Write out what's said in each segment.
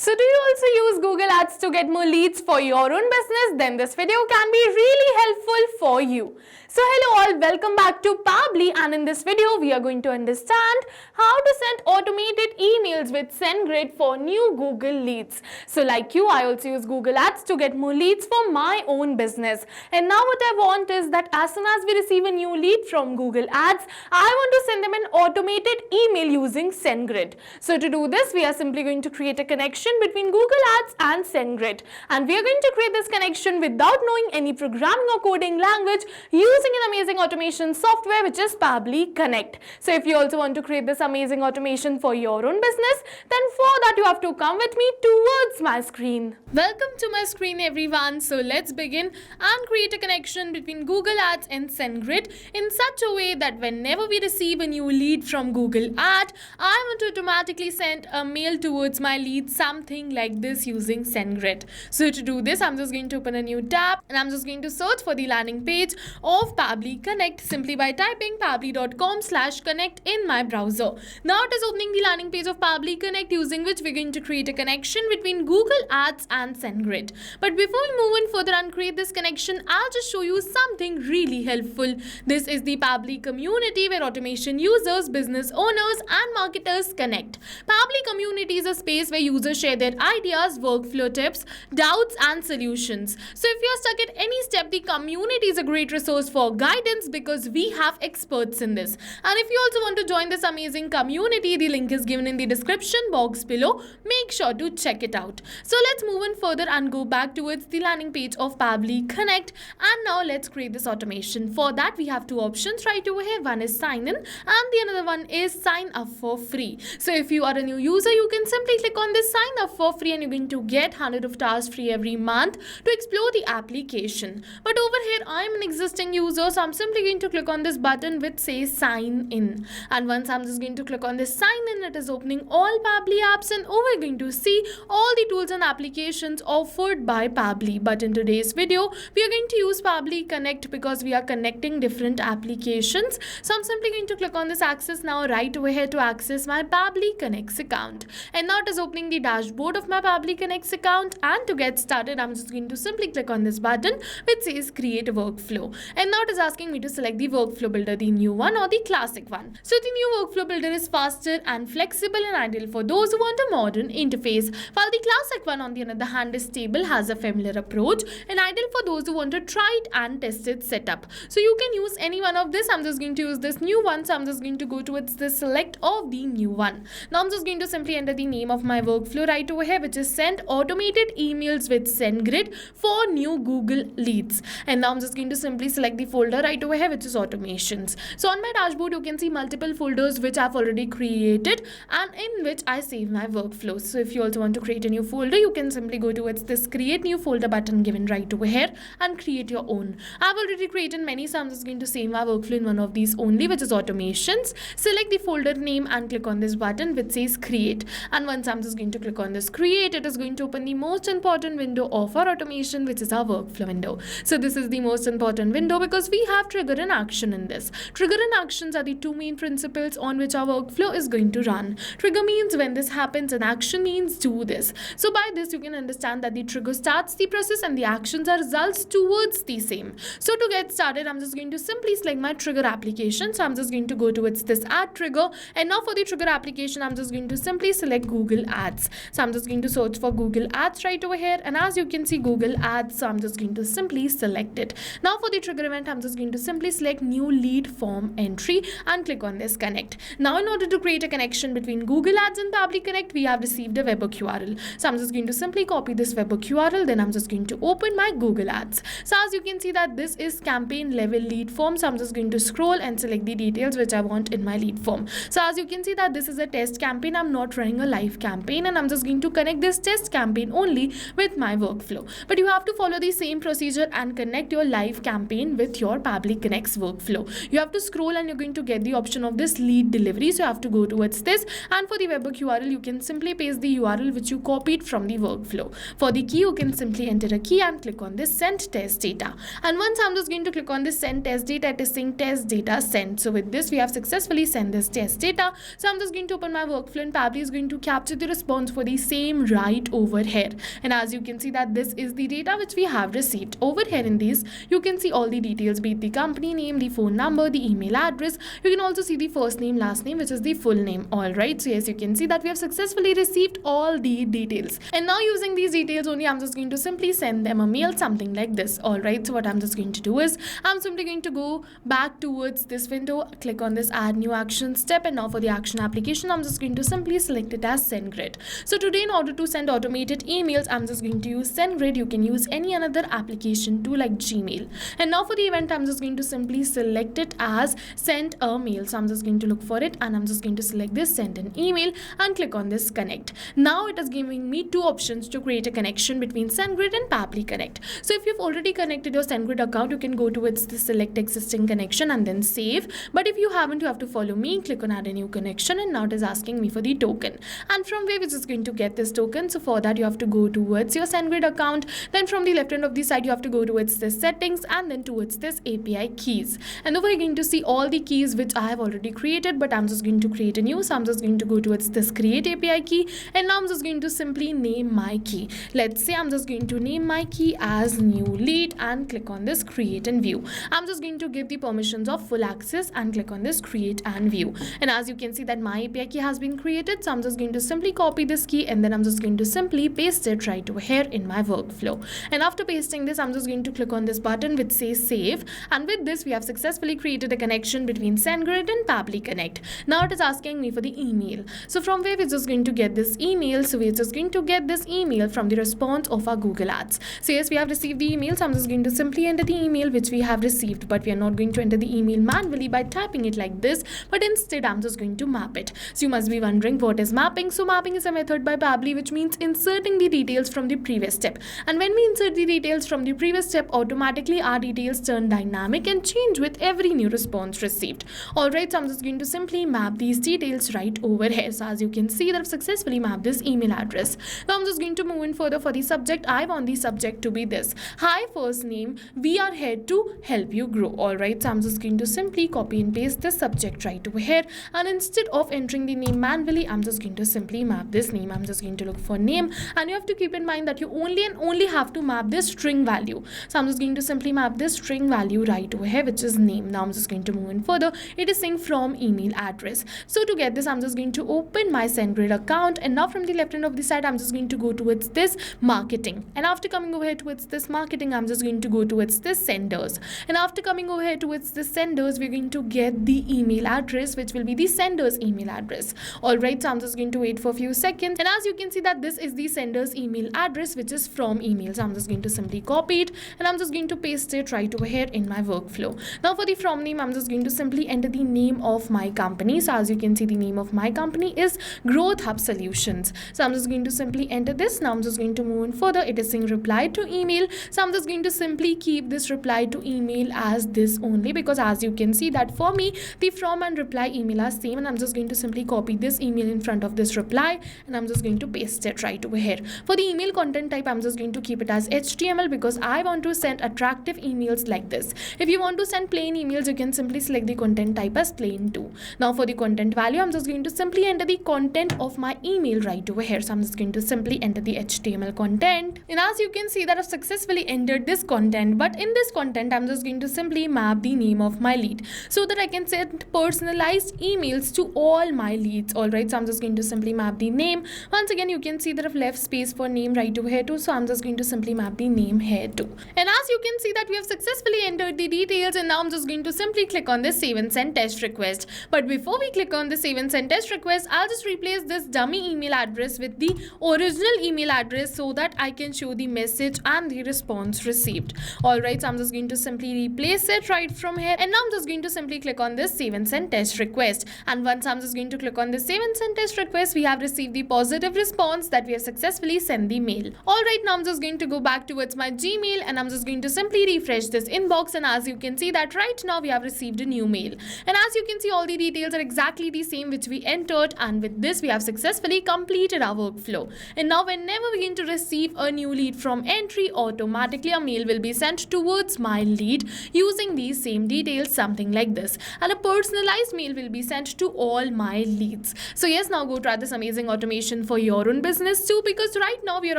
So do you also use Google Ads to get more leads for your own business? Then this video can be really helpful for you. So hello all, welcome back to Pabbly, and in this video we are going to understand how to send automated emails with SendGrid for new Google leads. So like you, I also use Google Ads to get more leads for my own business. And now what I want is that as soon as we receive a new lead from Google Ads, I want to send them an automated email using SendGrid. So to do this, we are simply going to create a connection between Google Ads and SendGrid. And we are going to create this connection without knowing any programming or coding language using an amazing automation software which is Pabbly Connect. So if you also want to create this amazing automation for your own business, then for that you have to come with me towards my screen. Welcome to my screen everyone. So let's begin and create a connection between Google Ads and SendGrid in such a way that whenever we receive a new lead from Google Ad, I want to automatically send a mail towards my lead, something like this using SendGrid. So to do this, I'm just going to open a new tab and I'm just going to search for the landing page of Pabbly Connect simply by typing pabbly.com/connect in my browser. Now it is opening the landing page of Pabbly Connect, using which we're going to create a connection between Google Ads and SendGrid. But before we move in further and create this connection, I'll just show you something really helpful. This is the Pabbly community where automation users, business owners and marketers connect. Pabbly community is a space where users share their ideas, workflow tips, doubts and solutions. So if you're stuck at any step, the community is a great resource for guidance because we have experts in this. And if you also want to join this amazing community, the link is given in the description box below. Make sure to check it out. So let's move in further and go back towards the landing page of Pabbly Connect. And now let's create this automation. For that, we have two options right over here. One is sign in and the another one is sign up for free. So if you are a new user, you can simply click on this sign up for free and you're going to get 100 of tasks free every month to explore the application. But over here, I'm an existing user, so I'm simply going to click on this button which says sign in. And once I'm just going to click on this sign in, it is opening all Pabbly apps, and over we're going to see all the tools and applications offered by Pabbly. But in today's video, we are going to use Pabbly Connect because we are connecting different applications. So I'm simply going to click on this access now right over here to access my Pabbly Connects account. And now it is opening the dashboard of my Pabbly Connects account, and to get started, I'm just going to simply click on this button which says create workflow. And now it is asking me to select the workflow builder, the new one or the classic one. So the new workflow builder is faster and flexible and ideal for those who want a modern interface, while the classic one on the other hand is stable, has a familiar approach and ideal for those who want to try it and test its setup. So you can use any one of this. I'm just going to use this new one, so I'm just going to go towards the select of the new one. Now I'm just going to simply enter the name of my workflow right over here, which is send automated emails with SendGrid for new Google leads. And now I'm just going to simply select the folder right over here, which is automations. So on my dashboard, you can see multiple folders which I've already created and in which I save my workflows. So if you also want to create a new folder, you can simply go towards this create new folder button given right over here and create your own. I've already created many, so I'm just going to save my workflow in one of these only, which is automations. Select the folder name and click on this button which says create. And once I'm just going to click on this create, it is going to open the most important window of our automation, which is our workflow window. So this is the most important window because we have trigger and action in this. Trigger and actions are the two main principles on which our workflow is going to run. Trigger means when this happens and action means do this. So by this you can understand that the trigger starts the process and the actions are results towards the same. So to get started, I'm just going to simply select my trigger application. So I'm just going to go towards this add trigger, and now for the trigger application, I'm just going to simply select Google Ads. So I'm just going to search for Google Ads right over here, and as you can see Google Ads, so I'm just going to simply select it. Now for the trigger event, I'm just going to simply select new lead form entry and click on this connect. Now in order to create a connection between Google Ads and Pabbly Connect, we have received a webhook URL. So I'm just going to simply copy this webhook URL, then I'm just going to open my Google Ads. So as you can see that this is campaign level lead form, so I'm just going to scroll and select the details which I want in my lead form. So as you can see that this is a test campaign, I'm not running a live campaign, and I'm just going to connect this test campaign only with my workflow. But you have to follow the same procedure and connect your live campaign with your Pabbly Connect's workflow. You have to scroll and you're going to get the option of this lead delivery, so you have to go towards this, and for the webhook URL you can simply paste the URL which you copied from the workflow. For the key, you can simply enter a key and click on this send test data. And once I'm just going to click on this send test data, it is saying test data sent. So with this we have successfully sent this test data. So I'm just going to open my workflow, and Pabbly is going to capture the response for the the same right over here. And as you can see that this is the data which we have received. Over here in these, you can see all the details, be it the company name, the phone number, the email address. You can also see the first name, last name, which is the full name. Alright, so yes, you can see that we have successfully received all the details. And now using these details only, I'm just going to simply send them a mail, something like this. Alright, so what I'm just going to do is, I'm simply going to go back towards this window, click on this add new action step, and now for the action application, I'm just going to simply select it as SendGrid. So today, in order to send automated emails, I'm just going to use SendGrid. You can use any another application too, like Gmail. And now for the event, I'm just going to simply select it as send a mail. So I'm just going to look for it, and I'm just going to select this send an email and click on this connect. Now it is giving me two options to create a connection between SendGrid and Pabbly Connect. So if you've already connected your SendGrid account, you can go towards the select existing connection and then save. But if you haven't, you have to follow me, click on add a new connection, and now it is asking me for the token. And from where we're just going to get this token. So for that, you have to go towards your SendGrid account. Then from the left hand of the side, you have to go towards this settings and then towards this API keys. And over you're going to see all the keys which I have already created, but I'm just going to create a new. So I'm just going to go towards this create API key, and now I'm just going to simply name my key. Let's say I'm just going to name my key as new lead and click on this create and view. I'm just going to give the permissions of full access and click on this create and view. And as you can see that my API key has been created, so I'm just going to simply copy this key, and then I'm just going to simply paste it right over here in my workflow. And after pasting this, I'm just going to click on this button which says save, and with this we have successfully created a connection between SendGrid and Pabbly Connect. Now it is asking me for the email. So from where we're just going to get this email, so we're just going to get this email from the response of our Google Ads. So yes, we have received the email, so I'm just going to simply enter the email which we have received, but we are not going to enter the email manually by typing it like this, but instead I'm just going to map it. So you must be wondering what is mapping. So mapping is a method by Pabbly which means inserting the details from the previous step. And when we insert the details from the previous step, automatically our details turn dynamic and change with every new response received. Alright, so I'm just going to simply map these details right over here. So as you can see that I've successfully mapped this email address. Now I'm just going to move in further. For the subject, I want the subject to be this: hi first name, we are here to help you grow. Alright, so I'm just going to simply copy and paste this subject right over here, and instead of entering the name manually, I'm just going to simply map this name. I'm just going to look for name, and you have to keep in mind that you only have to map this string value. So I'm just going to simply map this string value right over here, which is name. Now I'm just going to move in further. It is saying from email address. So to get this, I'm just going to open my SendGrid account, and now from the left hand of the side, I'm just going to go towards this marketing, and after coming over here towards this marketing, I'm just going to go towards this senders, and after coming over here towards the senders, we're going to get the email address which will be the sender's email address. Alright, so I'm just going to wait for a few seconds, and as you can see that this is the sender's email address which is from email. So I'm just going to simply copy it, and I'm just going to paste it right over here in my workflow. Now for the from name, I'm just going to simply enter the name of my company. So as you can see, the name of my company is Growth Hub Solutions. So I'm just going to simply enter this. Now I'm just going to move in further. It is saying reply to email, so I'm just going to simply keep this reply to email as this only, because as you can see that for me the from and reply email are same, and I'm just going to simply copy this email in front of this reply, and I'm just going to paste it right over here. For the email content type, I'm just going to keep it as HTML because I want to send attractive emails like this. If you want to send plain emails, you can simply select the content type as plain too. Now for the content value, I'm just going to simply enter the content of my email right over here. So I'm just going to simply enter the HTML content, and as you can see that I've successfully entered this content, but in this content I'm just going to simply map the name of my lead so that I can send personalized emails to all my leads. Alright, so I'm just going to simply map the name. Once again, you can see that I've left space for name right over here too, so I'm just going to simply map the name here too. And as you can see that we have successfully entered the details, and now I'm just going to simply click on this save and send test request. But before we click on the save and send test request, I'll just replace this dummy email address with the original email address so that I can show the message and the response received. Alright, so I'm just going to simply replace it right from here, and now I'm just going to simply click on this save and send test request. And once I'm just going to click on this save and send test request, we have received the positive response that we have successfully sent the mail. Alright, now I'm just going to go back towards my Gmail, and I'm just going to simply refresh this inbox, and as you can see that right now we have received a new mail. And as you can see, all the details are exactly the same which we entered, and with this we have successfully completed our workflow. And now whenever we going to receive a new lead from entry, automatically a mail will be sent towards my lead using these same details, something like this, and a personalized mail will be sent to all my leads. So yes, now go try this amazing automation automation for your own business too, because right now we are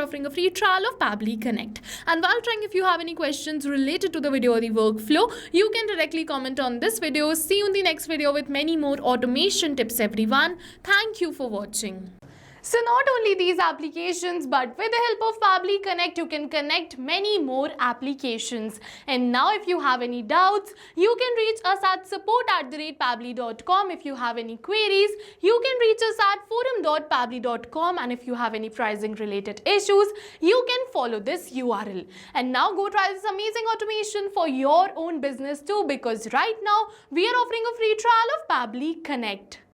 offering a free trial of Pabbly Connect. And while trying, if you have any questions related to the video or the workflow, you can directly comment on this video. See you in the next video with many more automation tips, everyone. Thank you for watching. So not only these applications, but with the help of Pabbly Connect, you can connect many more applications. And now if you have any doubts, you can reach us at support@pabbly.com. If you have any queries, you can reach us at forum.pabbly.com. And if you have any pricing related issues, you can follow this URL. And now go try this amazing automation for your own business too, because right now we are offering a free trial of Pabbly Connect.